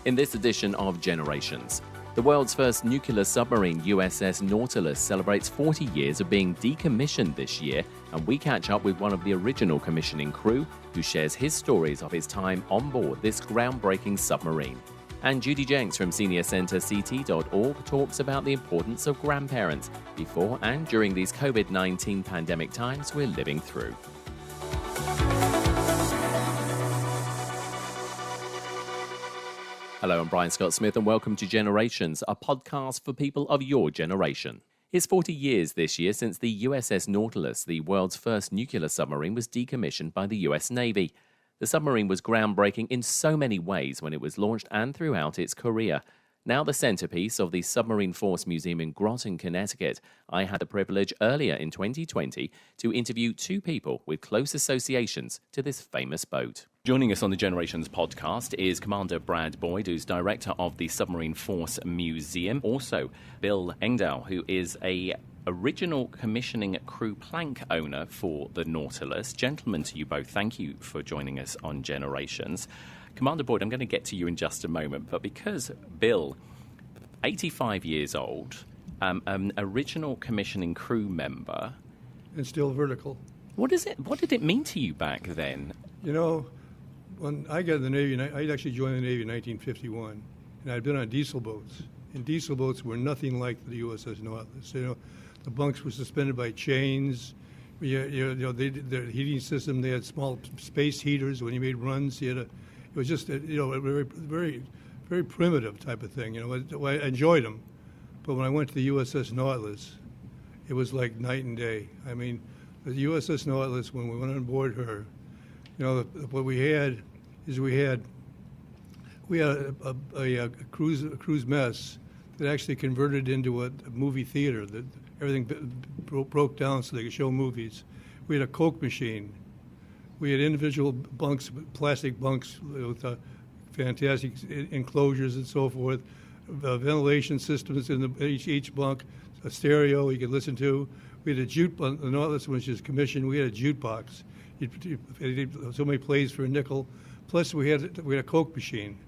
In this edition of Generations, the world's first nuclear submarine, USS Nautilus, celebrates 40 years of being decommissioned this year, and we catch up with one of the original commissioning crew who shares his stories of his time on board this groundbreaking submarine. And Judy Jenks from seniorcenterct.org talks about the importance of grandparents before and during these COVID-19 pandemic times we're living through. Hello, I'm Brian Scott Smith and welcome to Generations, a podcast for people of your generation. It's 40 years this year since the USS Nautilus, the world's first nuclear submarine, was decommissioned by the US Navy. The submarine was groundbreaking in so many ways when it was launched and throughout its career. Now the centerpiece of the Submarine Force Museum in Groton, Connecticut, I had the privilege earlier in 2020 to interview two people with close associations to this famous boat. Joining us on the Generations podcast is Commander Brad Boyd, who's director of the Submarine Force Museum. Also, Bill Engdahl, who is a original commissioning crew plank owner for the Nautilus. Gentlemen, to you both, thank you for joining us on Generations. Commander Boyd, I'm going to get to you in just a moment, but because Bill, 85 years old, an original commissioning crew member, and still vertical. What did it mean to you back then? You know, when I got in the Navy, I actually joined the Navy in 1951, and I'd been on diesel boats. And diesel boats were nothing like the USS Nautilus. You know, the bunks were suspended by chains. The heating system, they had small space heaters. When you made runs, it was just a very, very, very primitive type of thing. You know, I enjoyed them, but when I went to the USS Nautilus, it was like night and day. I mean, the USS Nautilus, when we went on board her, you know, what we had is we had a cruise mess that actually converted into a movie theater. That everything broke down so they could show movies. We had a Coke machine. We had individual bunks, plastic bunks with fantastic enclosures and so forth. Ventilation systems in each bunk, a stereo you could listen to. We had a jukebox. The Nautilus, which is commissioned, we had a jukebox. So many plays for a nickel. Plus, we had a Coke machine,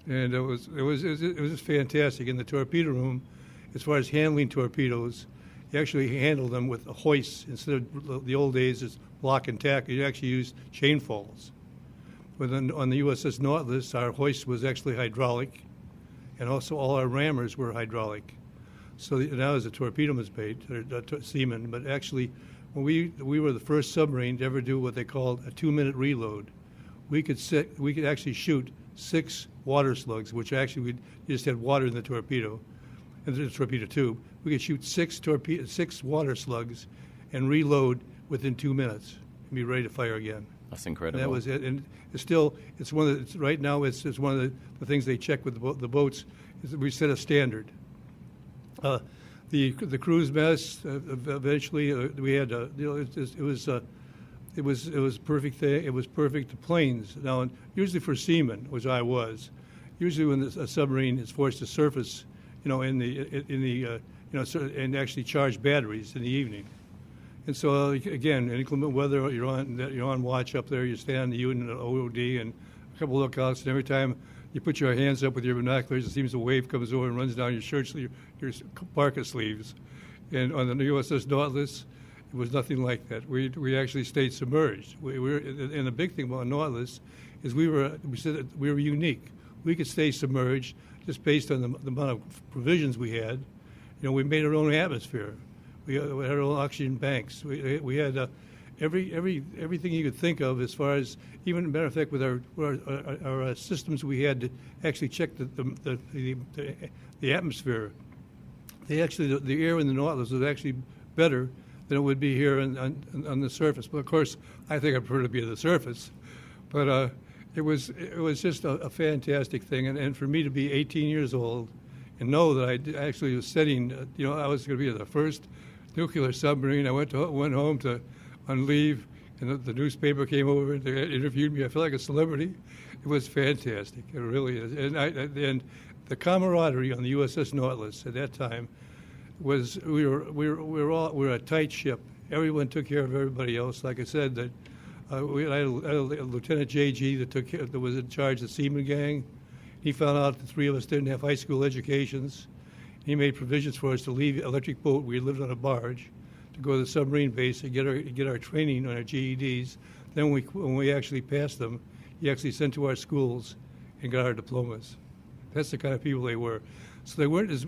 and it was just fantastic. In the torpedo room, as far as handling torpedoes, you actually handled them with a hoist instead of the old days. It's block and tackle. You actually used chain falls. But on the USS Nautilus, our hoist was actually hydraulic, and also all our rammers were hydraulic. So now as a torpedo was made, seaman, but actually, when we were the first submarine to ever do what they called a 2-minute reload. We could actually shoot 6 water slugs, which actually we just had water in the torpedo, in the torpedo tube. We could shoot 6 water slugs and reload within 2 minutes and be ready to fire again. That's incredible. And that was it, and it's one of the, right now it's one of the things they check with the boats. Is that we set a standard. The cruise mess eventually we had it was perfect thing. It was perfect to planes. Now, usually for seamen, which I was, usually when a submarine is forced to surface, you know, and actually charge batteries in the evening. And so again, in inclement weather, you're on watch up there. You stand on the unit OOD and a couple of lookouts, and every time you put your hands up with your binoculars, it seems a wave comes over and runs down your shirt sleeve, your parka sleeves. And on the USS Nautilus, it was nothing like that. We actually stayed submerged. And the big thing about Nautilus is we said that we were unique. We could stay submerged just based on the amount of provisions we had. You know, we made our own atmosphere. We had our own oxygen banks. We had everything you could think of as far as, even a matter of fact, with our systems we had to actually check the atmosphere. The air in the Nautilus was actually better than it would be here on the surface. But of course, I think I prefer to be at the surface. But it was just a fantastic thing, and for me to be 18 years old and know that I actually was studying, I was going to be the first nuclear submarine. I went home on leave, and the newspaper came over and they interviewed me. I felt like a celebrity. It was fantastic. It really is. And the camaraderie on the USS Nautilus at that time was we were a tight ship. Everyone took care of everybody else. Like I said, that I had a Lieutenant J.G. that was in charge of the Seaman gang, He found out the three of us didn't have high school educations. He made provisions for us to leave Electric Boat. We lived on a barge to go to the submarine base and get our training on our GEDs. Then when we actually passed them, he actually sent to our schools and got our diplomas. That's the kind of people they were. So they weren't as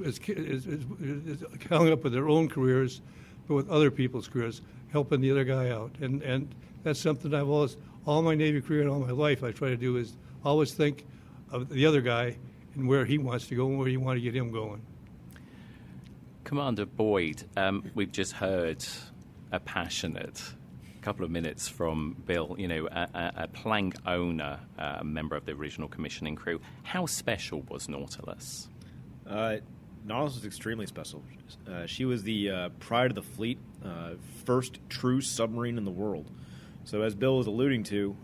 hung up with their own careers, but with other people's careers, helping the other guy out. And that's something I've always, all my Navy career and all my life, I try to do is always think of the other guy and where he wants to go and where you want to get him going. Commander Boyd, we've just heard a passionate couple of minutes from Bill, a plank owner, a member of the original commissioning crew. How special was Nautilus? Nautilus was extremely special. She was the pride of the fleet, first true submarine in the world. So as Bill was alluding to,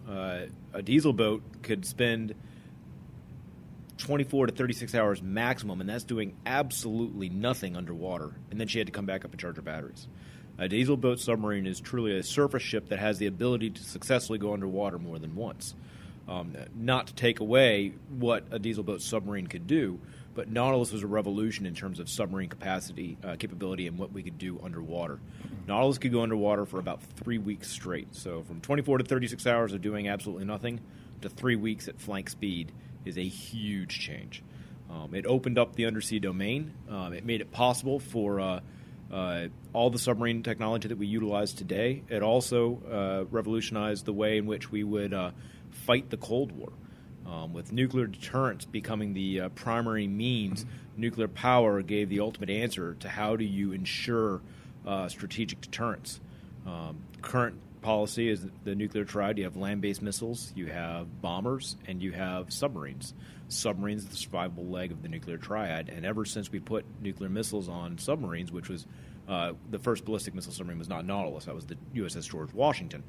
a diesel boat could spend 24 to 36 hours maximum, and that's doing absolutely nothing underwater. And then she had to come back up and charge her batteries. A diesel boat submarine is truly a surface ship that has the ability to successfully go underwater more than once. Not to take away what a diesel boat submarine could do, but Nautilus was a revolution in terms of submarine capability and what we could do underwater. Nautilus could go underwater for about 3 weeks straight. So from 24 to 36 hours of doing absolutely nothing to 3 weeks at flank speed is a huge change. It opened up the undersea domain. It made it possible for all the submarine technology that we utilize today. It also revolutionized the way in which we would fight the Cold War. With nuclear deterrence becoming the primary means, nuclear power gave the ultimate answer to how do you ensure strategic deterrence. Current policy is the nuclear triad. You have land-based missiles, you have bombers, and you have submarines. Submarines are the survivable leg of the nuclear triad, and ever since we put nuclear missiles on submarines, which was the first ballistic missile submarine was not Nautilus, that was the USS George Washington,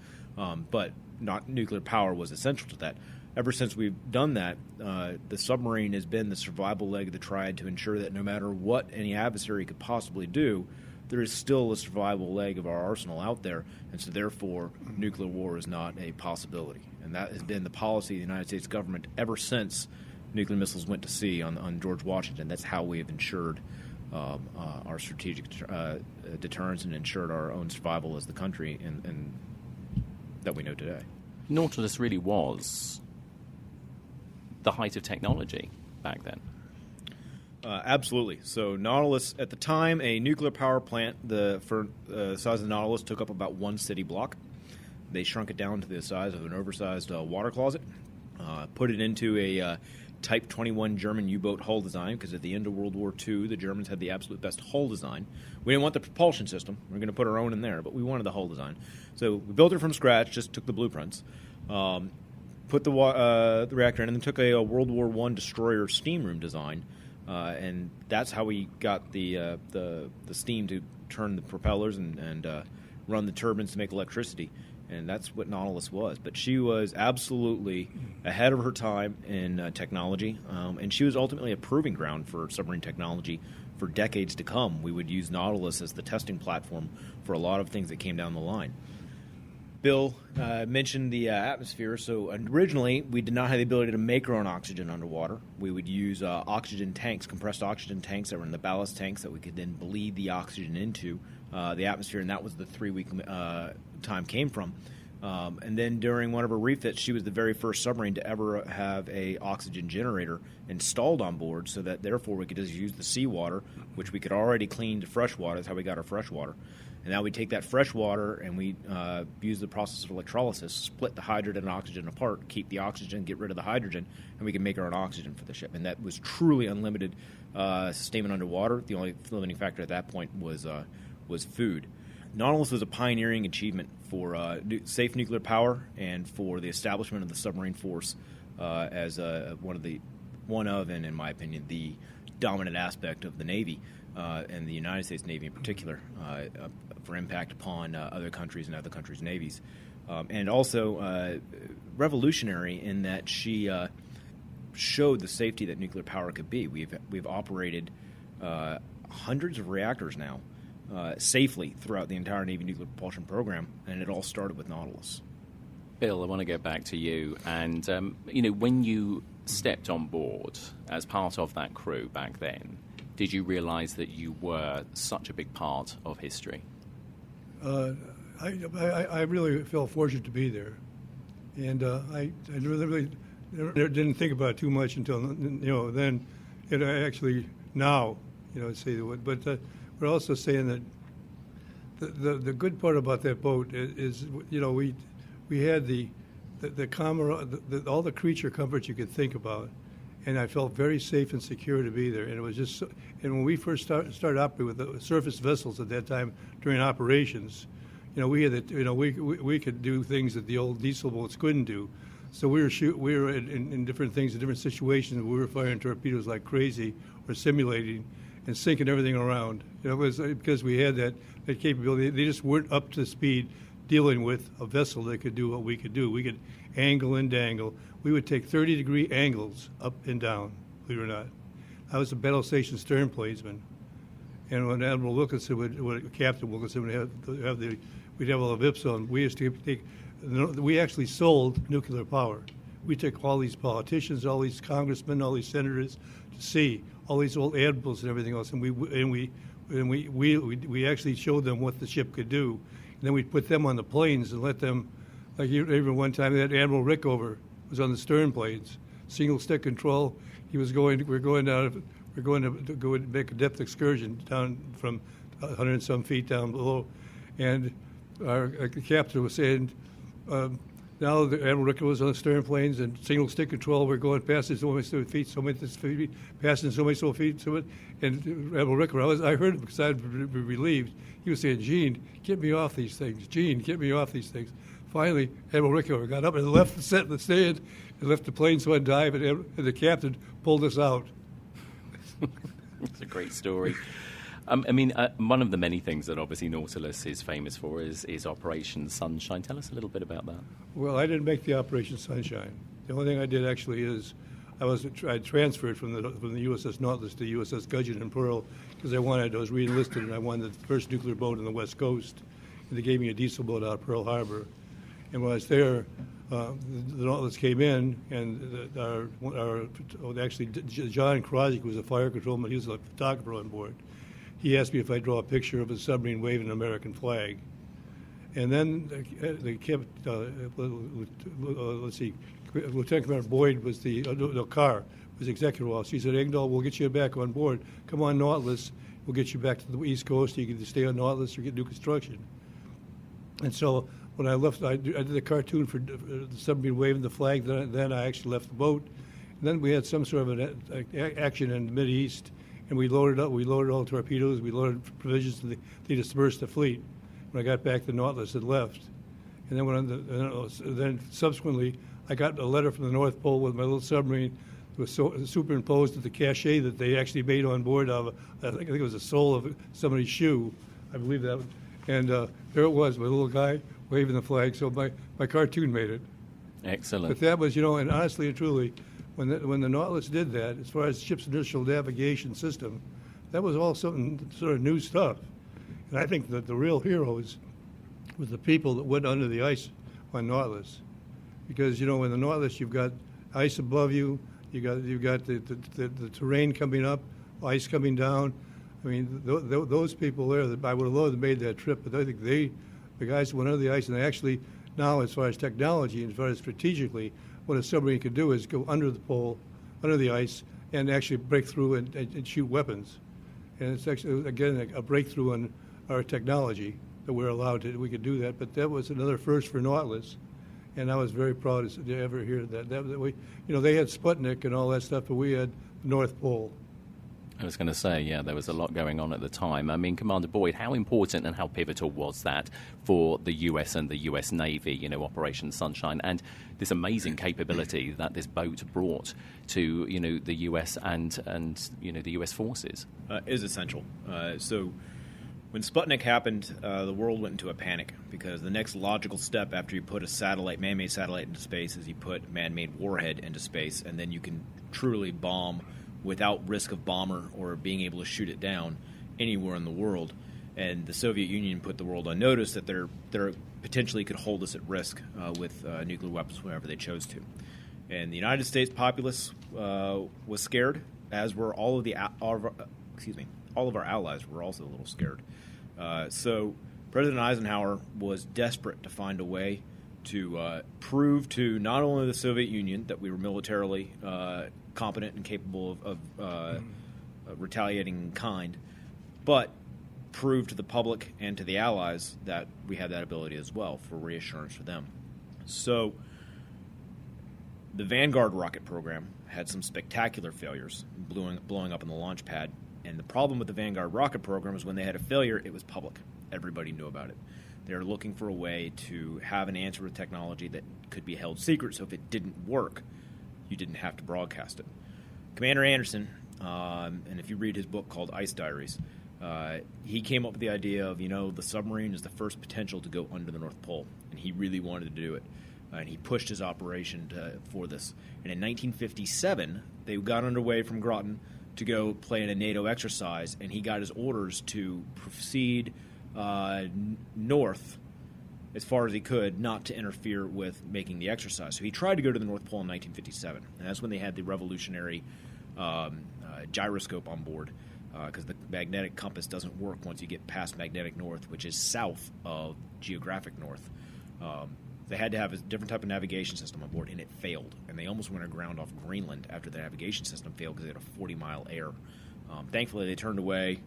but not nuclear power was essential to that. Ever since we've done that, the submarine has been the survival leg of the triad to ensure that no matter what any adversary could possibly do, there is still a survival leg of our arsenal out there, and so therefore nuclear war is not a possibility. And that has been the policy of the United States government ever since nuclear missiles went to sea on George Washington. That's how we have ensured our strategic deterrence and ensured our own survival as the country and that we know today. Nautilus really was the height of technology back then. Absolutely. So Nautilus, at the time, a nuclear power plant, for the size of the Nautilus, took up about one city block. They shrunk it down to the size of an oversized water closet, put it into a Type 21 German U-boat hull design, because at the end of World War II, the Germans had the absolute best hull design. We didn't want the propulsion system. We were going to put our own in there, but we wanted the hull design. So we built it from scratch, just took the blueprints, put the reactor in, and then took a World War I destroyer steam room design. And that's how we got the steam to turn the propellers and run the turbines to make electricity. And that's what Nautilus was. But she was absolutely ahead of her time in technology, and she was ultimately a proving ground for submarine technology for decades to come. We would use Nautilus as the testing platform for a lot of things that came down the line. Bill mentioned the atmosphere. So originally, we did not have the ability to make our own oxygen underwater. We would use oxygen tanks, compressed oxygen tanks that were in the ballast tanks that we could then bleed the oxygen into the atmosphere, and that was the 3-week time came from. And then during one of her refits, she was the very first submarine to ever have a oxygen generator installed on board, so that therefore we could just use the seawater, which we could already clean to fresh water. That's how we got our fresh water. And now we take that fresh water and we use the process of electrolysis, split the hydrogen and oxygen apart, keep the oxygen, get rid of the hydrogen, and we can make our own oxygen for the ship. And that was truly unlimited sustainment underwater. The only limiting factor at that point was food. Nautilus was a pioneering achievement for safe nuclear power and for the establishment of the submarine force as one of, and in my opinion, the dominant aspect of the Navy. And the United States Navy in particular, for impact upon other countries and other countries' navies. And also revolutionary in that she showed the safety that nuclear power could be. We've operated hundreds of reactors now safely throughout the entire Navy nuclear propulsion program, and it all started with Nautilus. Bill, I want to go back to you. And, when you stepped on board as part of that crew back then, did you realize that you were such a big part of history? I really felt fortunate to be there, and I really didn't think about it too much until then. Actually now say that. But we're also saying that the good part about that boat is we had the camera, all the creature comforts you could think about, and I felt very safe and secure to be there. And it was just, and when we first started operating with the surface vessels at that time during operations, we had we could do things that the old diesel boats couldn't do. So we were in different things, in different situations. We were firing torpedoes like crazy, or simulating, and sinking everything around. It was because we had that capability. They just weren't up to speed dealing with a vessel that could do what we could do. We could angle and dangle. We would take 30-degree angles up and down, believe it or not. I was a battle station stern bladesman. And when Admiral Wilkinson Captain Wilkinson we'd have all the VIPs on, we actually sold nuclear power. We took all these politicians, all these congressmen, all these senators to sea, all these old admirals and everything else, and we actually showed them what the ship could do. And then we'd put them on the planes and let them, like even one time that Admiral Rickover was on the stern blades, single stick control. We're going to go and make a depth excursion down from 100 and some feet down below, and our captain was saying, now the Admiral Rickover was on the stern planes and single stick control. We're going past so many feet, passing so many feet. And Admiral Rickover, I heard him because I'd be relieved. He was saying, "Gene, get me off these things. Gene, get me off these things." Finally, Admiral Rickover got up and left the stand and left the plane so I'd dive, and the captain pulled us out. It's a great story. One of the many things that obviously Nautilus is famous for is Operation Sunshine. Tell us a little bit about that. Well, I didn't make the Operation Sunshine. The only thing I did actually is I transferred from the USS Nautilus to USS Gudgeon and Pearl because I was re-enlisted and I wanted the first nuclear boat on the West Coast. And they gave me a diesel boat out of Pearl Harbor. And when I was there, the Nautilus came in, and John Krosik was a fire controlman. He was a photographer on board. He asked me if I'd draw a picture of a submarine waving an American flag. And then Lieutenant Commander Boyd was Carr was the executive officer. He said, "Engdahl, we'll get you back on board. Come on, Nautilus. We'll get you back to the East Coast. You can stay on Nautilus or get new construction." And so when I left, I did a cartoon for the submarine waving the flag. Then I actually left the boat. And then we had some sort of an action in the Mideast, and we loaded all the torpedoes. We loaded provisions, and they dispersed the fleet. When I got back, the Nautilus had left. And then then subsequently, I got a letter from the North Pole with my little submarine. It was superimposed at the cache that they actually made on board of, I think it was a sole of somebody's shoe, I believe that. And there it was, my little guy waving the flag. So my cartoon made it. Excellent. But that was, and honestly and truly, when the Nautilus did that, as far as ship's inertial navigation system, that was all something sort of new stuff. And I think that the real heroes were the people that went under the ice on Nautilus. Because, when the Nautilus, you've got ice above you, you've got the terrain coming up, ice coming down. I mean, those people there, I would have loved to have made that trip, but I think the guys went under the ice, and they actually, now as far as technology and as far as strategically, what a submarine could do is go under the pole, under the ice, and actually break through and shoot weapons. And it's actually, again, a breakthrough in our technology that we could do that. But that was another first for Nautilus. And I was very proud to ever hear that. They had Sputnik and all that stuff, but we had the North Pole. I was going to say, yeah, there was a lot going on at the time. I mean, Commander Boyd, how important and how pivotal was that for the US and the US Navy, Operation Sunshine, and this amazing capability that this boat brought to, the US and the US forces? Is essential. So when Sputnik happened, the world went into a panic because the next logical step after you put a man-made satellite into space is you put man-made warhead into space, and then you can truly bomb without risk of bomber or being able to shoot it down anywhere in the world. And the Soviet Union put the world on notice that they potentially could hold us at risk with nuclear weapons whenever they chose to. And the United States populace was scared, as were all of all of our allies were also a little scared. So President Eisenhower was desperate to find a way to prove to not only the Soviet Union that we were militarily competent and capable of retaliating in kind, but prove to the public and to the Allies that we had that ability as well, for reassurance for them. So the Vanguard rocket program had some spectacular failures, blowing up on the launch pad. And the problem with the Vanguard rocket program is when they had a failure, it was public. Everybody knew about it. They were looking for a way to have an answer with technology that could be held secret, so if it didn't work, you didn't have to broadcast it. Commander Anderson, and if you read his book called Ice Diaries, he came up with the idea of, the submarine is the first potential to go under the North Pole, and he really wanted to do it. And he pushed his operation for this. And in 1957, they got underway from Groton to go play in a NATO exercise, and he got his orders to proceed north as far as he could, not to interfere with making the exercise. So he tried to go to the North Pole in 1957, and that's when they had the revolutionary gyroscope on board, because the magnetic compass doesn't work once you get past magnetic north, which is south of geographic north. They had to have a different type of navigation system on board, and it failed. And they almost went aground off Greenland after the navigation system failed because they had a 40-mile air. Thankfully, they turned away,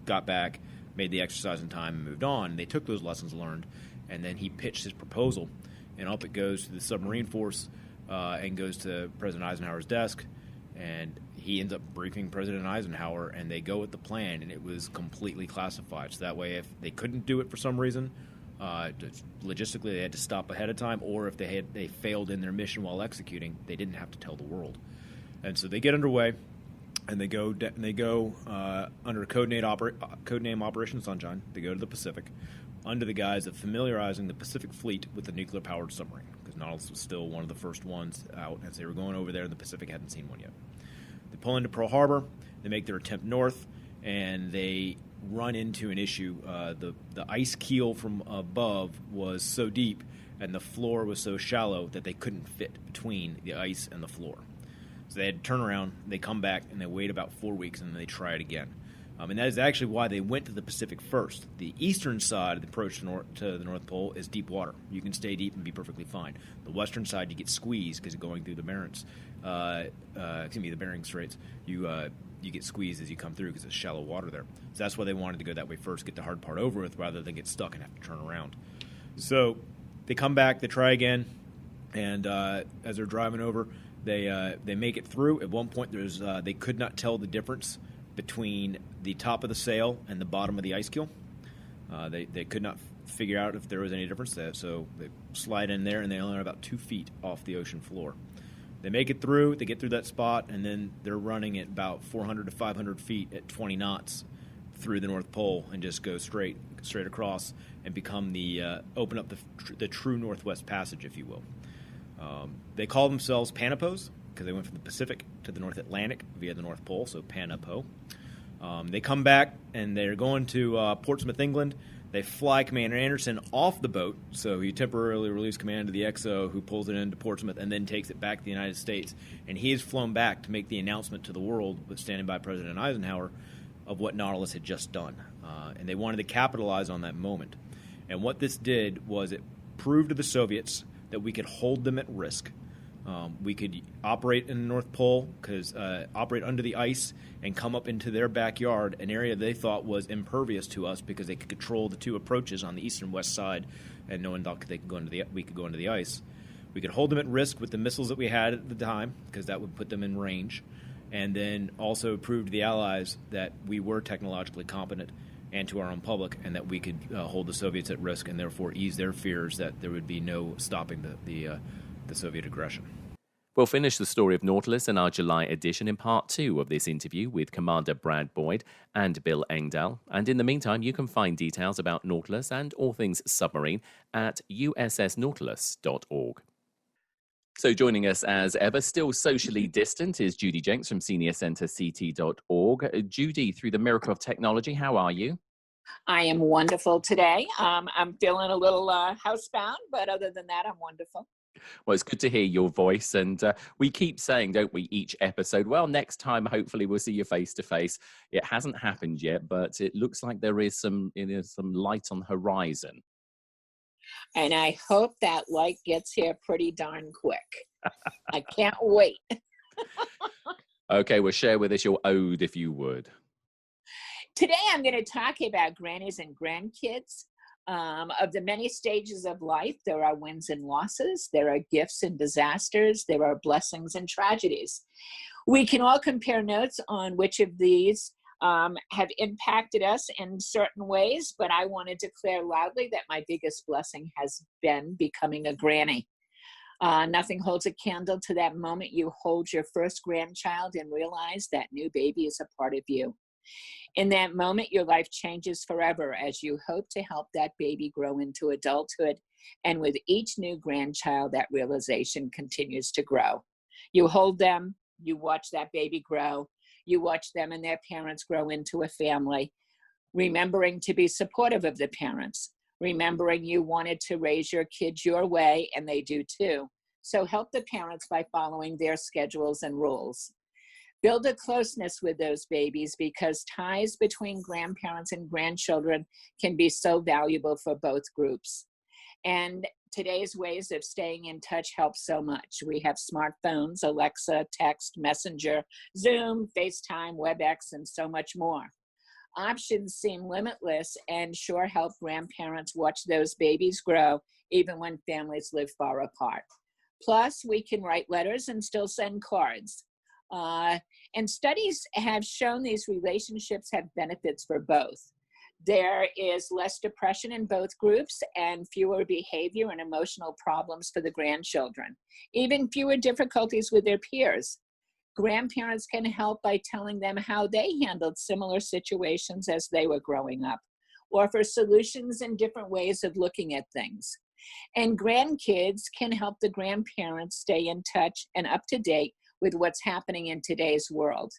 got back, made the exercise in time, and moved on. They took those lessons learned, and then he pitched his proposal. And up it goes to the submarine force and goes to President Eisenhower's desk. And he ends up briefing President Eisenhower, and they go with the plan, and it was completely classified. So that way, if they couldn't do it for some reason, logistically they had to stop ahead of time, or if they failed in their mission while executing, they didn't have to tell the world. And so they get underway, and they go under codename Operation Sunshine. They go to the Pacific under the guise of familiarizing the Pacific Fleet with the nuclear-powered submarine, because Nautilus was still one of the first ones out, as they were going over there, and the Pacific hadn't seen one yet. They pull into Pearl Harbor, they make their attempt north, and they run into an issue. The ice keel from above was so deep and the floor was so shallow that they couldn't fit between the ice and the floor. So they had to turn around, they come back, and they wait about 4 weeks, and then they try it again. And that is actually why they went to the Pacific first. The eastern side of the approach to the North Pole is deep water. You can stay deep and be perfectly fine. The western side, you get squeezed because going through the Bering Straits. You get squeezed as you come through because it's shallow water there. So that's why they wanted to go that way first, get the hard part over with, rather than get stuck and have to turn around. So they come back, they try again, and as they're driving over, they make it through. At one point, they could not tell the difference between the top of the sail and the bottom of the ice keel. They could not figure out if there was any difference there, so they slide in there, and they only are about 2 feet off the ocean floor. They make it through, they get through that spot, and then they're running at about 400 to 500 feet at 20 knots through the North Pole and just go straight across and become open up the true Northwest Passage, if you will. They call themselves Panapos because they went from the Pacific to the North Atlantic via the North Pole, so Panapo. They come back, and they're going to Portsmouth, England. They fly Commander Anderson off the boat, so he temporarily relieves command to the XO, who pulls it into Portsmouth and then takes it back to the United States. And he is flown back to make the announcement to the world, with standing by President Eisenhower, of what Nautilus had just done. And they wanted to capitalize on that moment. And what this did was it proved to the Soviets that we could hold them at risk. We could operate in the North Pole, operate under the ice and come up into their backyard, an area they thought was impervious to us because they could control the two approaches on the east and west side, and no one thought we could go into the ice. We could hold them at risk with the missiles that we had at the time, because that would put them in range, and then also prove to the Allies that we were technologically competent and to our own public, and that we could hold the Soviets at risk and therefore ease their fears that there would be no stopping the Soviet aggression. We'll finish the story of Nautilus in our July edition in part 2 of this interview with Commander Brad Boyd and Bill Engdahl. And in the meantime, you can find details about Nautilus and all things submarine at ussnautilus.org. So joining us as ever, still socially distant, is Judy Jenks from seniorcenterct.org. Judy, through the miracle of technology, how are you? I am wonderful today. I'm feeling a little housebound, but other than that, I'm wonderful. Well, it's good to hear your voice. And we keep saying, don't we, each episode, well, next time, hopefully, we'll see you face to face. It hasn't happened yet, but it looks like there is some light on the horizon. And I hope that light gets here pretty darn quick. I can't wait. Okay, well, share with us your ode, if you would. Today, I'm going to talk about grannies and grandkids. Of the many stages of life, there are wins and losses, there are gifts and disasters, there are blessings and tragedies. We can all compare notes on which of these have impacted us in certain ways, but I want to declare loudly that my biggest blessing has been becoming a granny. Nothing holds a candle to that moment you hold your first grandchild and realize that new baby is a part of you. In that moment, your life changes forever as you hope to help that baby grow into adulthood. And with each new grandchild, that realization continues to grow. You hold them, you watch that baby grow, you watch them and their parents grow into a family, remembering to be supportive of the parents, remembering you wanted to raise your kids your way, and they do too. So help the parents by following their schedules and rules. Build a closeness with those babies because ties between grandparents and grandchildren can be so valuable for both groups. And today's ways of staying in touch help so much. We have smartphones, Alexa, text, Messenger, Zoom, FaceTime, WebEx, and so much more. Options seem limitless and sure help grandparents watch those babies grow even when families live far apart. Plus, we can write letters and still send cards. And studies have shown these relationships have benefits for both. There is less depression in both groups and fewer behavior and emotional problems for the grandchildren, even fewer difficulties with their peers. Grandparents can help by telling them how they handled similar situations as they were growing up, or for solutions and different ways of looking at things. And grandkids can help the grandparents stay in touch and up to date with what's happening in today's world,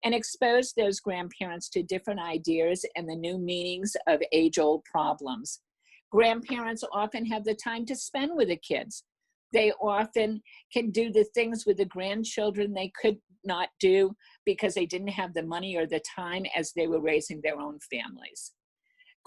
and expose those grandparents to different ideas and the new meanings of age-old problems. Grandparents often have the time to spend with the kids. They often can do the things with the grandchildren they could not do because they didn't have the money or the time as they were raising their own families.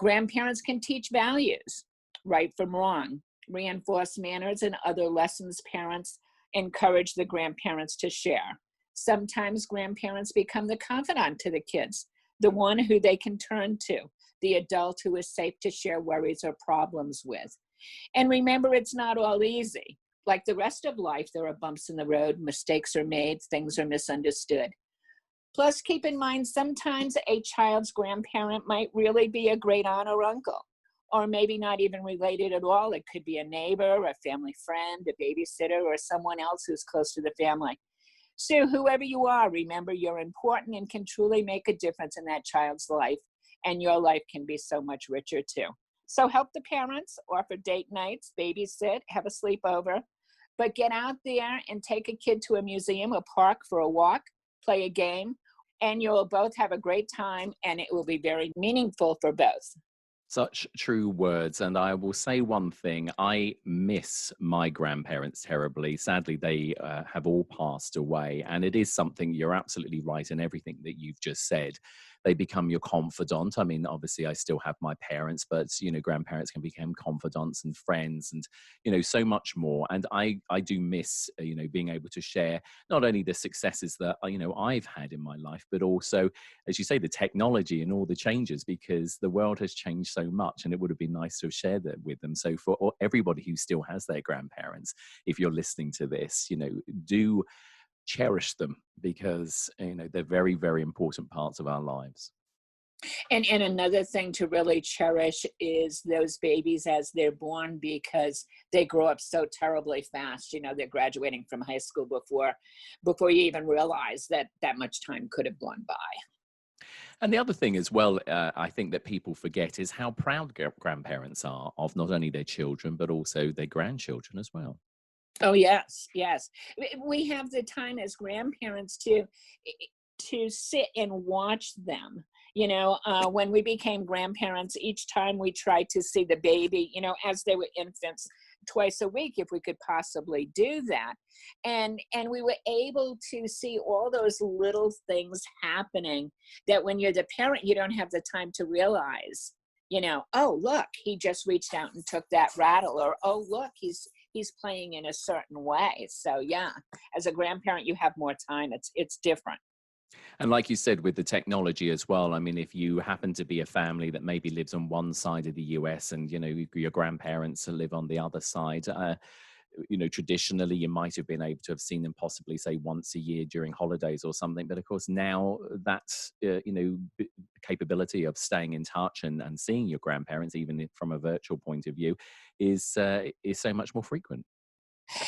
Grandparents can teach values, right from wrong, reinforce manners and other lessons parents encourage the grandparents to share. Sometimes grandparents become the confidant to the kids, the one who they can turn to, the adult who is safe to share worries or problems with. And remember, it's not all easy. Like the rest of life, there are bumps in the road, mistakes are made, things are misunderstood. Plus, keep in mind, sometimes a child's grandparent might really be a great aunt or uncle, or maybe not even related at all. It could be a neighbor, a family friend, a babysitter, or someone else who's close to the family. So whoever you are, remember you're important and can truly make a difference in that child's life, and your life can be so much richer too. So help the parents, offer date nights, babysit, have a sleepover, but get out there and take a kid to a museum, a park for a walk, play a game, and you'll both have a great time, and it will be very meaningful for both. Such true words. And I will say one thing, I miss my grandparents terribly. Sadly, they have all passed away. And it is something, you're absolutely right in everything that you've just said. They become your confidant. I mean, obviously, I still have my parents, but, grandparents can become confidants and friends and, so much more. And I do miss, being able to share not only the successes that, I've had in my life, but also, as you say, the technology and all the changes, because the world has changed so much, and it would have been nice to have shared that with them. So for everybody who still has their grandparents, if you're listening to this, do cherish them, because they're very, very important parts of our lives. And another thing to really cherish is those babies as they're born, because they grow up so terribly fast. They're graduating from high school before you even realize that much time could have gone by. And the other thing as well, I think that people forget, is how proud grandparents are of not only their children, but also their grandchildren as well. Oh, yes, yes. We have the time as grandparents to sit and watch them. When we became grandparents, each time we tried to see the baby, as they were infants, twice a week if we could possibly do that. And we were able to see all those little things happening that when you're the parent, you don't have the time to realize, oh, look, he just reached out and took that rattle, or, oh, look, he's playing in a certain way. So yeah, as a grandparent, you have more time. It's different. And like you said, with the technology as well, I mean, if you happen to be a family that maybe lives on one side of the US and, your grandparents live on the other side, traditionally you might have been able to have seen them possibly, say, once a year during holidays or something. But of course, now that, capability of staying in touch and seeing your grandparents, even from a virtual point of view, is so much more frequent.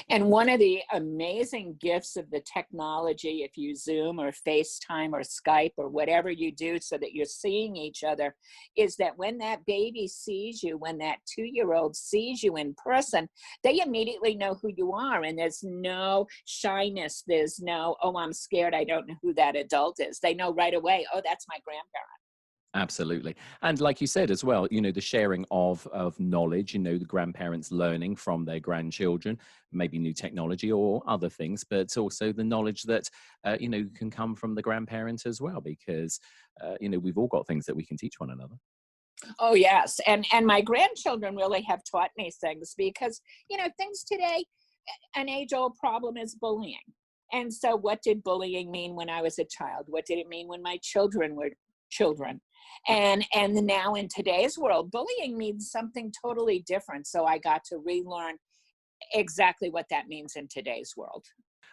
And one of the amazing gifts of the technology, if you Zoom or FaceTime or Skype or whatever you do so that you're seeing each other, is that when that baby sees you, when that 2-year-old sees you in person, they immediately know who you are. And there's no shyness. There's no, oh, I'm scared, I don't know who that adult is. They know right away, oh, that's my grandparent. Absolutely. And like you said as well, the sharing of knowledge, the grandparents learning from their grandchildren, maybe new technology or other things, but also the knowledge that, can come from the grandparents as well, because, we've all got things that we can teach one another. Oh, yes. And my grandchildren really have taught me things because, things today, an age-old problem is bullying. And so what did bullying mean when I was a child? What did it mean when my children were children? And now in today's world, bullying means something totally different. So I got to relearn exactly what that means in today's world.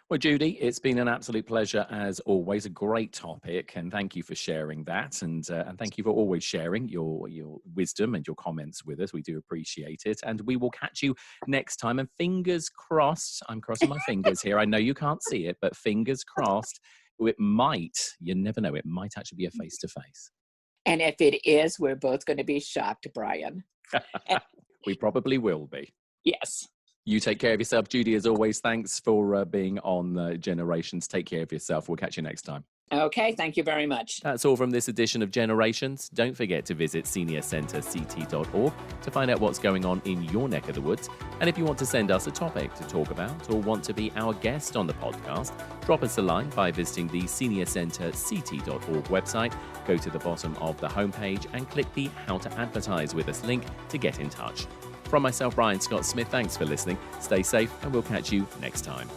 Well, Judy, it's been an absolute pleasure as always. A great topic, and thank you for sharing that, and thank you for always sharing your wisdom and your comments with us. We do appreciate it, and we will catch you next time. And fingers crossed, I'm crossing my fingers here. I know you can't see it, but fingers crossed. It might, you never know, it might actually be a face-to-face. And if it is, we're both going to be shocked, Brian. We probably will be. Yes. You take care of yourself, Judy. As always, thanks for being on Generations. Take care of yourself. We'll catch you next time. Okay, thank you very much. That's all from this edition of Generations. Don't forget to visit seniorcenterct.org to find out what's going on in your neck of the woods. And if you want to send us a topic to talk about or want to be our guest on the podcast, drop us a line by visiting the seniorcenterct.org website. Go to the bottom of the homepage and click the How to Advertise with Us link to get in touch. From myself, Brian Scott Smith, thanks for listening. Stay safe and we'll catch you next time.